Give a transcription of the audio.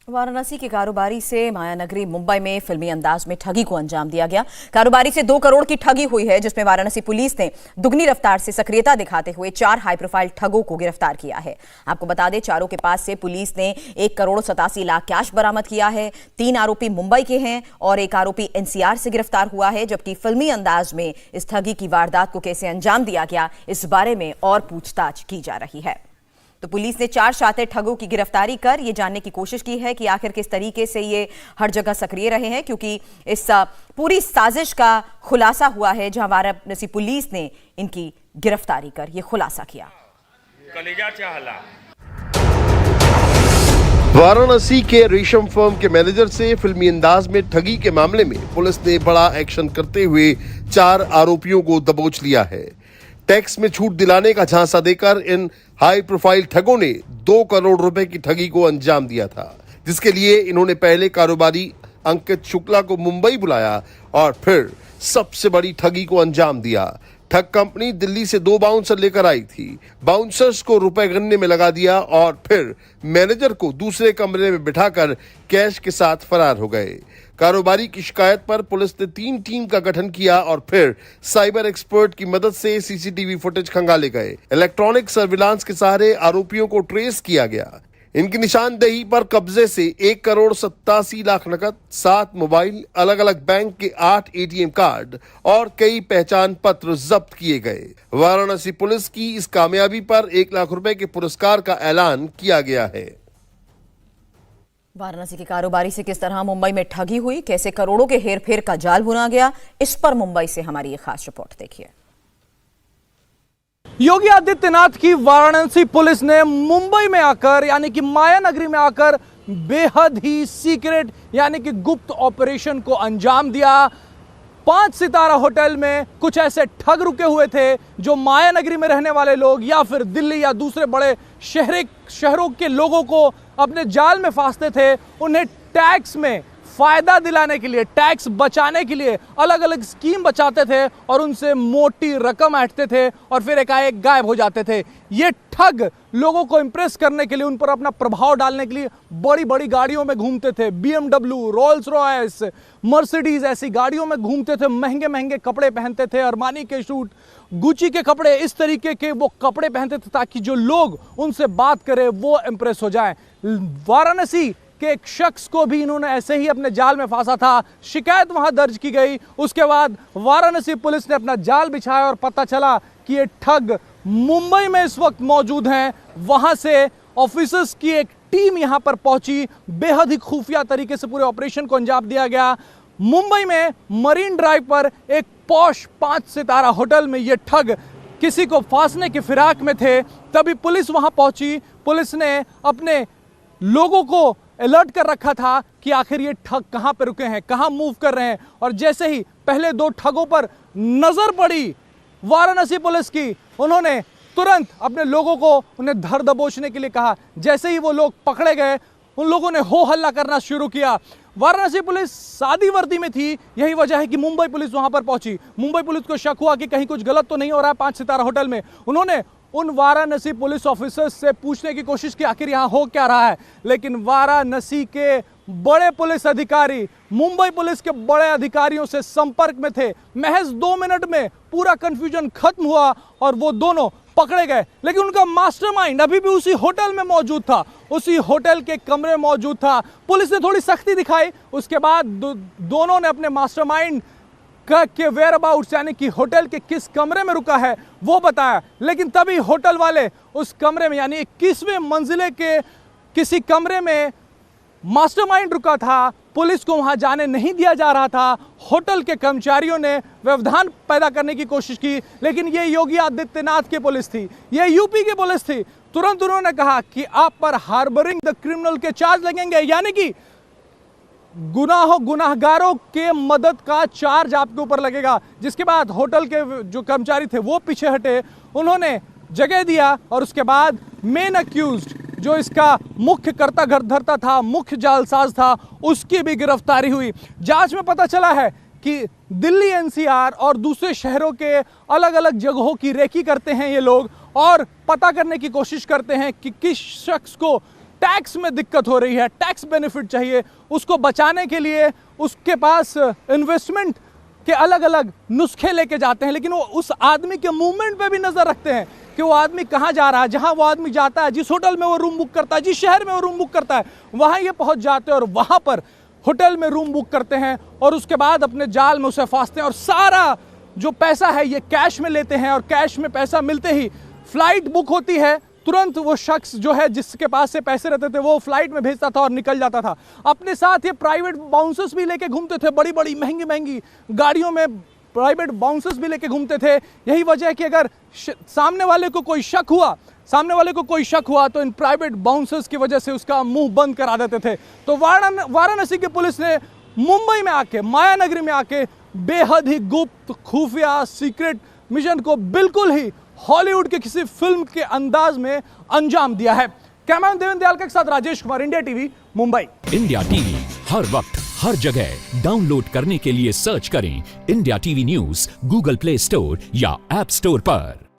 वाराणसी के कारोबारी से मायानगरी मुंबई में फिल्मी अंदाज में ठगी को अंजाम दिया गया। कारोबारी से 2 करोड़ की ठगी हुई है, जिसमें वाराणसी पुलिस ने दुगनी रफ्तार से सक्रियता दिखाते हुए 4 हाई प्रोफाइल ठगों को गिरफ्तार किया है। आपको बता दें, चारों के पास से पुलिस ने 1 करोड़ 87 लाख कैश बरामद किया है। 3 आरोपी मुंबई के हैं और 1 आरोपी एनसीआर से गिरफ्तार हुआ है। जबकि फिल्मी अंदाज में इस ठगी की वारदात को कैसे अंजाम दिया गया, इस बारे में और पूछताछ की जा रही है। तो पुलिस ने 4 शातिर ठगों की गिरफ्तारी कर ये जानने की कोशिश की है कि आखिर किस तरीके से ये हर जगह सक्रिय रहे हैं, क्योंकि इस पूरी साजिश का खुलासा हुआ है, जहां वाराणसी पुलिस ने इनकी गिरफ्तारी कर ये खुलासा किया। कलेजा चाहला वाराणसी के रेशम फर्म के मैनेजर से फिल्मी अंदाज में ठगी के मामले में पुलिस ने बड़ा एक्शन करते हुए 4 आरोपियों को दबोच लिया है। टैक्स में छूट दिलाने का झांसा देकर इन हाई प्रोफाइल ठगों ने 2 करोड़ रुपए की ठगी को अंजाम दिया था, जिसके लिए इन्होंने पहले कारोबारी अंकित शुक्ला को मुंबई बुलाया और फिर सबसे बड़ी ठगी को अंजाम दिया। ठग कंपनी दिल्ली से 2 बाउंसर लेकर आई थी। बाउंसर्स को रुपए गन्ने में लगा दिया और फिर मैनेजर को दूसरे कमरे में बिठाकर कैश के साथ फरार हो गए। कारोबारी की शिकायत पर पुलिस ने 3 टीम का गठन किया और फिर साइबर एक्सपर्ट की मदद से सीसीटीवी फुटेज खंगाले गए। इलेक्ट्रॉनिक सर्विलांस के सहारे आरोपियों को ट्रेस किया गया। इनकी निशानदेही पर कब्जे से 1 करोड़ 87 लाख नकद, 7 मोबाइल, अलग अलग बैंक के 8 एटीएम कार्ड और कई पहचान पत्र जब्त किए गए। वाराणसी पुलिस की इस कामयाबी पर 1 लाख रुपए के पुरस्कार का ऐलान किया गया है। वाराणसी के कारोबारी से किस तरह मुंबई में ठगी हुई, कैसे करोड़ों के हेरफेर का जाल बुना गया, इस पर मुंबई से हमारी ये खास रिपोर्ट देखिए। योगी आदित्यनाथ की वाराणसी पुलिस ने मुंबई में आकर यानी कि मायानगरी में आकर बेहद ही सीक्रेट यानी कि गुप्त ऑपरेशन को अंजाम दिया। 5 सितारा होटल में कुछ ऐसे ठग रुके हुए थे जो मायानगरी में रहने वाले लोग या फिर दिल्ली या दूसरे बड़े शहरों के लोगों को अपने जाल में फांसते थे। उन्हें टैक्स में फायदा दिलाने के लिए, टैक्स बचाने के लिए अलग अलग स्कीम बचाते थे और उनसे मोटी रकम ऐंठते थे और फिर एकाएक गायब हो जाते थे। ये ठग लोगों को इंप्रेस करने के लिए, उन पर अपना प्रभाव डालने के लिए बड़ी बड़ी गाड़ियों में घूमते थे। BMW, रोल्स रॉयस, मर्सिडीज ऐसी गाड़ियों में घूमते थे। महंगे महंगे कपड़े पहनते थे, अरमानी के शूट, गुची के कपड़े, इस तरीके के वो कपड़े पहनते थे ताकि जो लोग उनसे बात करें वो इंप्रेस हो जाएं। वाराणसी कि एक शख्स को भी इन्होंने ऐसे ही अपने जाल में फांसा था। शिकायत वहां दर्ज की गई। उसके बाद वाराणसी पुलिस ने अपना जाल बिछाया और पता चला कि ये ठग मुंबई में इस वक्त मौजूद हैं। वहां से ऑफिसर्स की एक टीम यहां पर पहुंची। बेहद ही खुफिया तरीके से पूरे ऑपरेशन को अंजाम दिया गया। मुंबई में मरीन ड्राइव पर एक पॉश 5 सितारा होटल में ये ठग किसी को फांसने की फिराक में थे। तभी पुलिस वहां पहुंची। पुलिस ने अपने लोगों को अलर्ट कर रखा था कि आखिर ये ठग कहां पे रुके हैं, कहां मूव कर रहे हैं। और जैसे ही पहले 2 ठगों पर नजर पड़ी वाराणसी पुलिस की, उन्होंने तुरंत अपने लोगों को उन्हें धर दबोचने के लिए कहा। जैसे ही वो लोग पकड़े गए, उन लोगों ने हो हल्ला करना शुरू किया। वाराणसी पुलिस सादी वर्दी में थी, यही वजह है कि मुंबई पुलिस वहां पर पहुंची। मुंबई पुलिस को शक हुआ कि कहीं कुछ गलत तो नहीं हो रहा है 5 सितारा होटल में। उन्होंने उन वाराणसी पुलिस ऑफिसर्स से पूछने की कोशिश की आखिर यहां हो क्या रहा है, लेकिन वाराणसी के बड़े पुलिस अधिकारी मुंबई पुलिस के बड़े अधिकारियों से संपर्क में थे। महज 2 मिनट में पूरा कंफ्यूजन खत्म हुआ और वो दोनों पकड़े गए। लेकिन उनका मास्टरमाइंड अभी भी उसी होटल में मौजूद था, उसी होटल के कमरे में मौजूद था। पुलिस ने थोड़ी सख्ती दिखाई। उसके बाद दोनों ने अपने मास्टरमाइंड के वेयर अबाउट्स यानी कि होटल के किस कमरे में रुका है वो बताया। लेकिन तभी होटल वाले उस कमरे में यानी 21वें मंजिले के किसी कमरे में मास्टरमाइंड रुका था। पुलिस को वहां जाने नहीं दिया जा रहा था। होटल के कर्मचारियों ने व्यवधान पैदा करने की कोशिश की, लेकिन ये योगी आदित्यनाथ की पुलिस थी, ये यूपी की पुलिस थी। तुरंत उन्होंने कहा कि आप पर हार्बरिंग द क्रिमिनल के चार्ज लगेंगे, यानी कि गुनाहगारों के मदद का चार्ज आपके ऊपर लगेगा। जिसके बाद होटल के जो कर्मचारी थे वो पीछे हटे, उन्होंने जगह दिया और उसके बाद मेन अक्यूज्ड जो इसका मुख्य कर्ता धर्ता था, मुख्य जालसाज था, उसकी भी गिरफ्तारी हुई। जांच में पता चला है कि दिल्ली एनसीआर और दूसरे शहरों के अलग अलग जगहों की रेकी करते हैं ये लोग और पता करने की कोशिश करते हैं कि किस शख्स को टैक्स में दिक्कत हो रही है, टैक्स बेनिफिट चाहिए, उसको बचाने के लिए उसके पास इन्वेस्टमेंट के अलग अलग नुस्खे लेके जाते हैं, लेकिन वो उस आदमी के मूवमेंट पे भी नजर रखते हैं कि वो आदमी कहाँ जा रहा है। जहां वो आदमी जाता है, जिस होटल में वो रूम बुक करता है, जिस शहर में वो रूम बुक करता है, वहां ये पहुंच जाते हैं और वहां पर होटल में रूम बुक करते हैं और उसके बाद अपने जाल में उसे फांसते हैं और सारा जो पैसा है ये कैश में लेते हैं और कैश में पैसा मिलते ही फ्लाइट बुक होती है, तुरंत वो शख्स जो है जिसके पास से पैसे रहते थे वो फ्लाइट में भेजता था और निकल जाता था। अपने साथ ये प्राइवेट बाउंसर्स भी लेके घूमते थे, बड़ी बड़ी महंगी महंगी गाड़ियों में प्राइवेट बाउंसर्स भी लेके घूमते थे। यही वजह है कि अगर सामने वाले को कोई शक हुआ तो इन प्राइवेट बाउंसर्स की वजह से उसका मुंह बंद करा देते थे। तो वाराणसी की पुलिस ने मुंबई में आके, मायानगरी में आके बेहद ही गुप्त, खुफिया, सीक्रेट मिशन को बिल्कुल ही हॉलीवुड के किसी फिल्म के अंदाज में अंजाम दिया है। कैमरामैन देवेंद्र दयाल के साथ Rajesh Kumar, India TV, Mumbai. India TV हर वक्त हर जगह डाउनलोड करने के लिए सर्च करें India TV news Google Play Store या ऐप स्टोर पर।